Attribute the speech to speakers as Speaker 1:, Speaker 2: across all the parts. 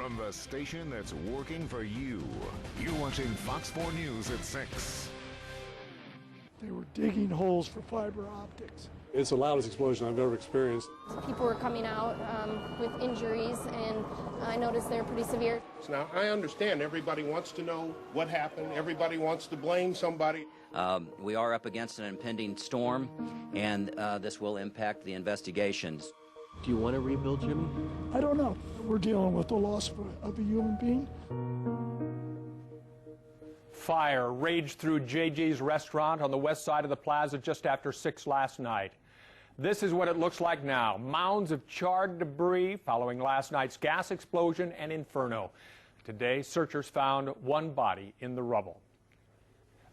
Speaker 1: from the station that's working for you. You're watching Fox 4 News at 6.
Speaker 2: They were digging holes for fiber optics.
Speaker 3: It's the loudest explosion I've ever experienced.
Speaker 4: People were coming out with injuries, and I noticed they were pretty severe.
Speaker 5: Now, I understand everybody wants to know what happened. Everybody wants to blame somebody.
Speaker 6: We are up against an impending storm, and this will impact the investigations.
Speaker 7: Do you want to rebuild, Jimmy?
Speaker 2: I don't know. We're dealing with the loss of a human being.
Speaker 8: Fire raged through JJ's restaurant on the west side of the plaza just after 6 last night. This is what it looks like now. Mounds of charred debris following last night's gas explosion and inferno. Today, searchers found one body in the rubble.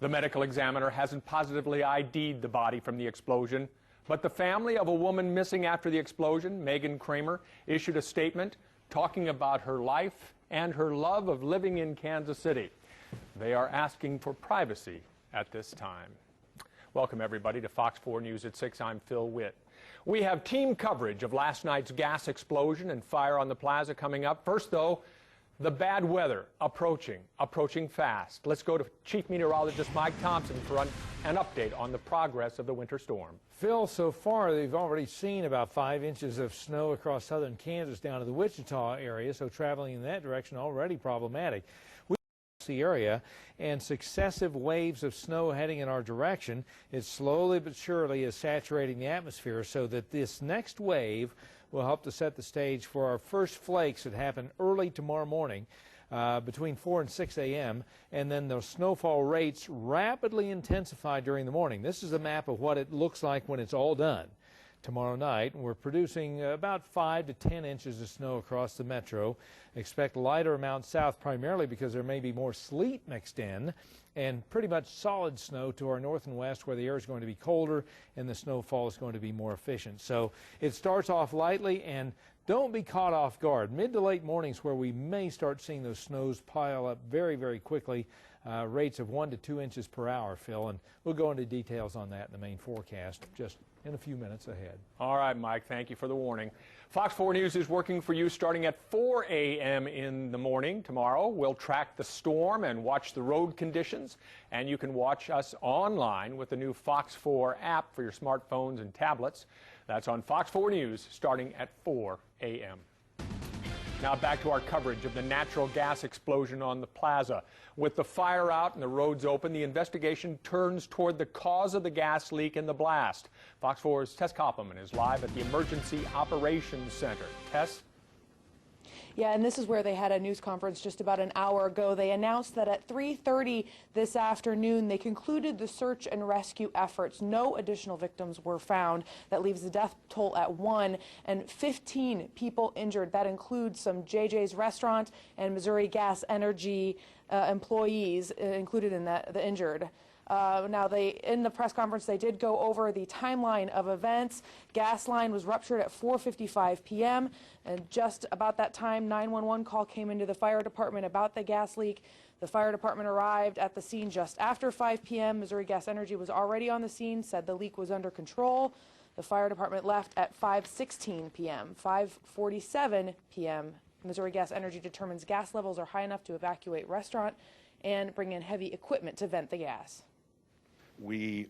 Speaker 8: The medical examiner hasn't positively ID'd the body from the explosion, but the family of a woman missing after the explosion, Megan Kramer, issued a statement talking about her life and her love of living in Kansas City. They are asking for privacy at this time. Welcome, everybody, to Fox 4 News at 6. I'm Phil Witt. We have team coverage of last night's gas explosion and fire on the plaza coming up. First, though, the bad weather approaching fast. Let's go to Chief Meteorologist Mike Thompson for an update on the progress of the winter storm.
Speaker 9: Phil, so far they've already seen about 5 inches of snow across southern Kansas down to the Wichita area, so traveling in that direction already problematic. The area and successive waves of snow heading in our direction. It slowly but surely is saturating the atmosphere so that this next wave will help to set the stage for our first flakes that happen early tomorrow morning between 4 and 6 a.m. and then the snowfall rates rapidly intensify during the morning. This is a map of what it looks like when it's all done. Tomorrow night, we're producing about 5 to 10 inches of snow across the metro. Expect lighter amounts south primarily because there may be more sleet mixed in, and pretty much solid snow to our north and west where the air is going to be colder and the snowfall is going to be more efficient. So it starts off lightly, and don't be caught off guard. Mid to late mornings where we may start seeing those snows pile up very, very quickly. Rates of 1 to 2 inches per hour, Phil, and we'll go into details on that in the main forecast just in a few minutes ahead.
Speaker 8: All right, Mike, thank you for the warning. Fox 4 News is working for you starting at 4 a.m. in the morning tomorrow. We'll track the storm and watch the road conditions, and you can watch us online with the new Fox 4 app for your smartphones and tablets. That's on Fox 4 News starting at 4 a.m. Now back to our coverage of the natural gas explosion on the plaza. With the fire out and the roads open, the investigation turns toward the cause of the gas leak and the blast. Fox 4's Tess Koppelman is live at the Emergency Operations Center. Tess?
Speaker 10: Yeah, and this is where they had a news conference just about an hour ago. They announced that at 3:30 this afternoon, they concluded the search and rescue efforts. No additional victims were found. That leaves the death toll at 1 and 15 people injured. That includes some JJ's Restaurant and Missouri Gas Energy employees included in the injured. Now, in the press conference, they did go over the timeline of events. Gas line was ruptured at 4:55 p.m. and just about that time, 911 call came into the fire department about the gas leak. The fire department arrived at the scene just after 5 p.m. Missouri Gas Energy was already on the scene, said the leak was under control. The fire department left at 5:16 p.m. 5:47 p.m. Missouri Gas Energy determines gas levels are high enough to evacuate restaurant and bring in heavy equipment to vent the gas.
Speaker 11: We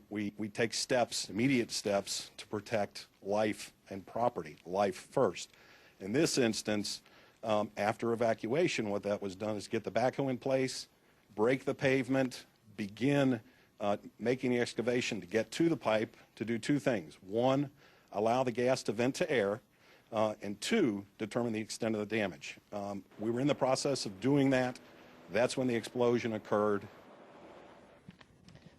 Speaker 11: take steps, immediate steps, to protect life and property, life first. In this instance, after evacuation, what that was done is get the backhoe in place, break the pavement, begin making the excavation to get to the pipe to do 2 things. 1, allow the gas to vent to air, and 2, determine the extent of the damage. We were in the process of doing that. That's when the explosion occurred.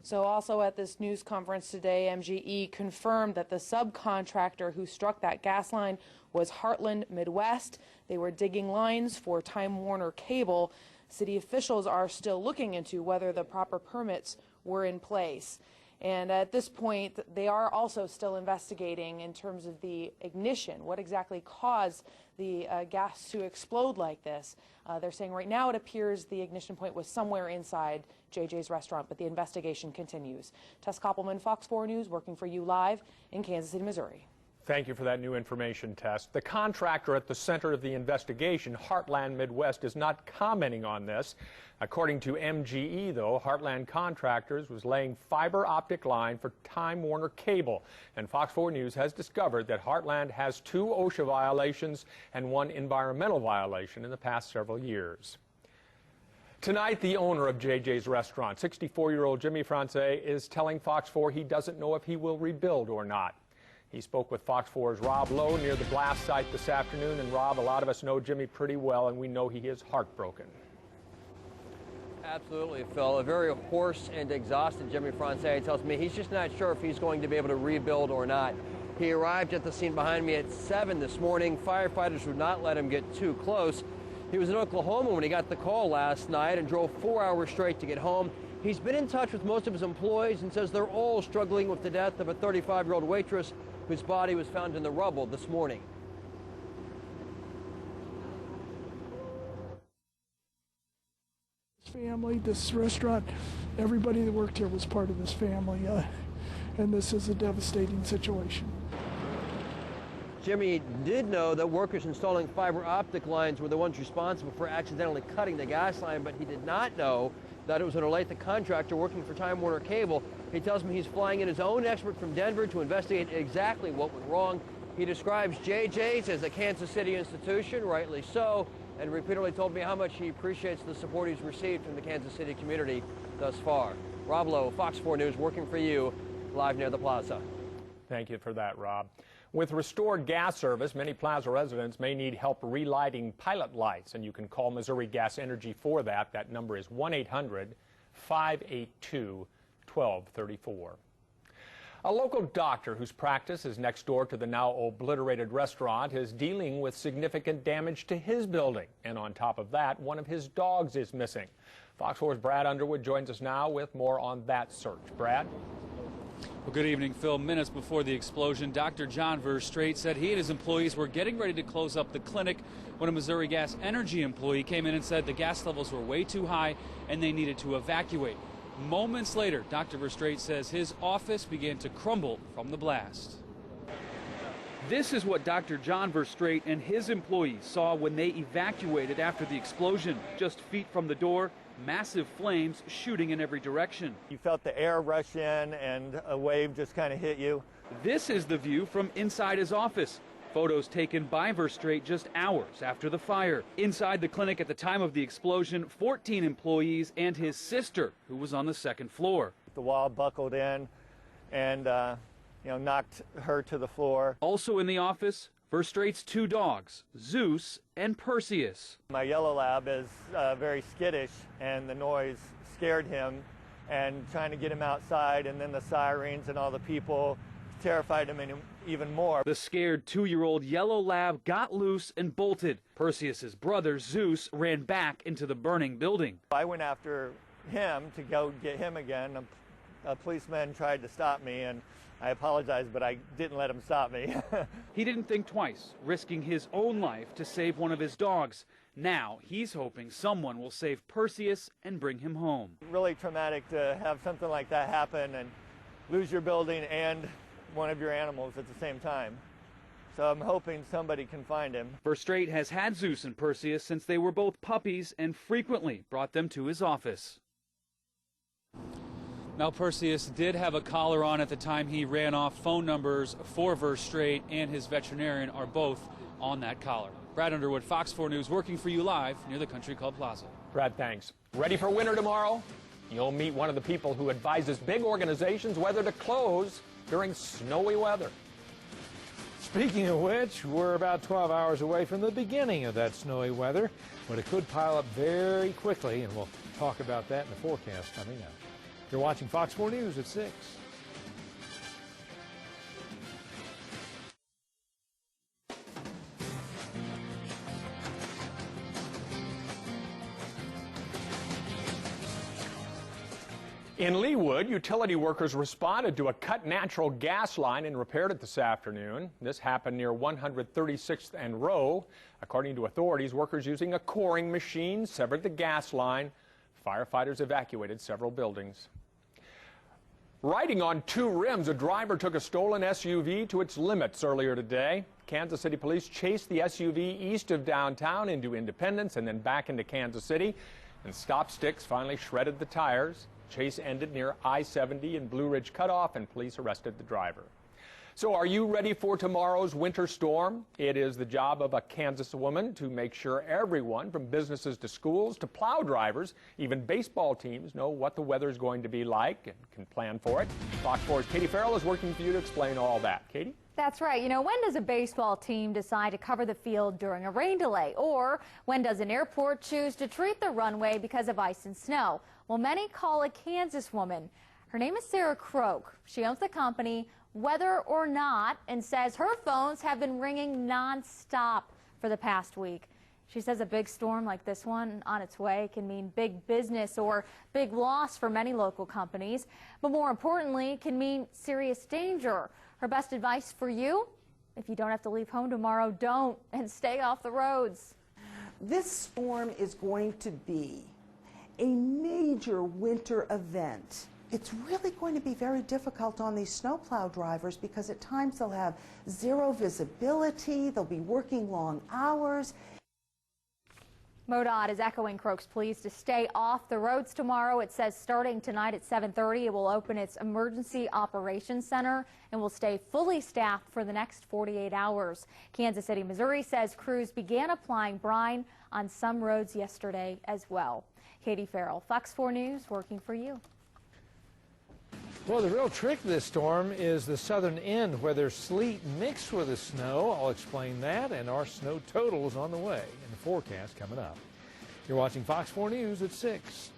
Speaker 10: So also at this news conference today, MGE confirmed that the subcontractor who struck that gas line was Heartland Midwest. They were digging lines for Time Warner Cable. City officials are still looking into whether the proper permits were in place. And at this point, they are also still investigating in terms of the ignition, what exactly caused the gas to explode like this. They're saying right now it appears the ignition point was somewhere inside JJ's Restaurant, but the investigation continues. Tess Koppelman, Fox 4 News, working for you live in Kansas City, Missouri.
Speaker 8: Thank you for that new information, Tess. The contractor at the center of the investigation, Heartland Midwest, is not commenting on this. According to MGE, though, Heartland Contractors was laying fiber optic line for Time Warner Cable. And Fox 4 News has discovered that Heartland has 2 OSHA violations and 1 environmental violation in the past several years. Tonight, the owner of JJ's Restaurant, 64-year-old Jimmy France, is telling Fox 4 he doesn't know if he will rebuild or not. He spoke with Fox 4's Rob Lowe near the blast site this afternoon. And Rob, a lot of us know Jimmy pretty well, and we know he is heartbroken.
Speaker 12: Absolutely, Phil. A very hoarse and exhausted Jimmy France tells me he's just not sure if he's going to be able to rebuild or not. He arrived at the scene behind me at 7 this morning. Firefighters would not let him get too close. He was in Oklahoma when he got the call last night and drove 4 hours straight to get home. He's been in touch with most of his employees and says they're all struggling with the death of a 35-year-old waitress whose body was found in the rubble this morning.
Speaker 2: Family, this restaurant, everybody that worked here was part of this family, and this is a devastating situation.
Speaker 12: Jimmy did know that workers installing fiber optic lines were the ones responsible for accidentally cutting the gas line, but he did not know that it was going to Olathe contractor working for Time Warner Cable. He tells me he's flying in his own expert from Denver to investigate exactly what went wrong. He describes JJ's as a Kansas City institution, rightly so, and repeatedly told me how much he appreciates the support he's received from the Kansas City community thus far. Rob Lowe, Fox 4 News, working for you, live near the Plaza.
Speaker 8: Thank you for that, Rob. With restored gas service, many Plaza residents may need help relighting pilot lights, and you can call Missouri Gas Energy for that. That number is 1-800-582-1234. A local doctor whose practice is next door to the now obliterated restaurant is dealing with significant damage to his building. And on top of that, one of his dogs is missing. Fox 4's Brad Underwood joins us now with more on that search. Brad?
Speaker 13: Well, good evening, Phil. Minutes before the explosion, Dr. John Verstraete said he and his employees were getting ready to close up the clinic when a Missouri Gas Energy employee came in and said the gas levels were way too high and they needed to evacuate. Moments later, Dr. Verstraete says his office began to crumble from the blast. This is what Dr. John Verstraete and his employees saw when they evacuated after the explosion. Just feet from the door, massive flames shooting in every direction.
Speaker 14: You felt the air rush in and a wave just kind of hit you.
Speaker 13: This is the view from inside his office. Photos taken by Verstraete just hours after the fire. Inside the clinic at the time of the explosion, 14 employees and his sister, who was on the second floor.
Speaker 14: The wall buckled in and knocked her to the floor.
Speaker 13: Also in the office, Verstraete's 2 dogs, Zeus and Perseus.
Speaker 14: My yellow lab is very skittish, and the noise scared him, and trying to get him outside, and then the sirens and all the people terrified him even more.
Speaker 13: The scared 2-year-old yellow lab got loose and bolted. Perseus's brother, Zeus, ran back into the burning building.
Speaker 14: I went after him to go get him again. A policeman tried to stop me, and I apologize, but I didn't let him stop me.
Speaker 13: He didn't think twice, risking his own life to save one of his dogs. Now he's hoping someone will save Perseus and bring him home.
Speaker 14: Really traumatic to have something like that happen and lose your building and one of your animals at the same time. So I'm hoping somebody can find him.
Speaker 13: Verstraete has had Zeus and Perseus since they were both puppies and frequently brought them to his office. Now, Perseus did have a collar on at the time he ran off. Phone numbers for Verstraete and his veterinarian are both on that collar. Brad Underwood, Fox 4 News, working for you live near the Country Club Plaza.
Speaker 8: Brad, thanks. Ready for winter tomorrow? You'll meet one of the people who advises big organizations whether to close during snowy weather.
Speaker 9: Speaking of which, we're about 12 hours away from the beginning of that snowy weather, but it could pile up very quickly, and we'll talk about that in the forecast coming up. You're watching Fox 4 News at 6.
Speaker 8: In Leawood, utility workers responded to a cut natural gas line and repaired it this afternoon. This happened near 136th and Row. According to authorities, workers using a coring machine severed the gas line. Firefighters evacuated several buildings. Riding on two rims, a driver took a stolen SUV to its limits earlier today. Kansas City police chased the SUV east of downtown into Independence and then back into Kansas City. And stop sticks finally shredded the tires. Chase ended near I-70 and Blue Ridge Cutoff, and police arrested the driver. So are you ready for tomorrow's winter storm? It is the job of a Kansas woman to make sure everyone from businesses to schools to plow drivers, even baseball teams, know what the weather is going to be like and can plan for it. Fox 4's Katie Farrell is working for you to explain all that. Katie?
Speaker 15: That's right. You know, when does a baseball team decide to cover the field during a rain delay? Or when does an airport choose to treat the runway because of ice and snow? Well, many call a Kansas woman. Her name is Sarah Croak. She owns the company Whether or Not and says her phones have been ringing nonstop for the past week. She says a big storm like this one on its way can mean big business or big loss for many local companies, but more importantly, can mean serious danger. Her best advice for you: if you don't have to leave home tomorrow, don't, and stay off the roads.
Speaker 16: This storm is going to be a major winter event. It's really going to be very difficult on these snowplow drivers because at times they'll have zero visibility, they'll be working long hours.
Speaker 15: MoDOT is echoing Croak's pleas to stay off the roads tomorrow. It says starting tonight at 7:30, it will open its Emergency Operations Center and will stay fully staffed for the next 48 hours. Kansas City, Missouri says crews began applying brine on some roads yesterday as well. Katie Farrell, Fox 4 News, working for you.
Speaker 9: Well, the real trick to this storm is the southern end where there's sleet mixed with the snow. I'll explain that and our snow totals on the way in the forecast coming up. You're watching Fox 4 News at 6.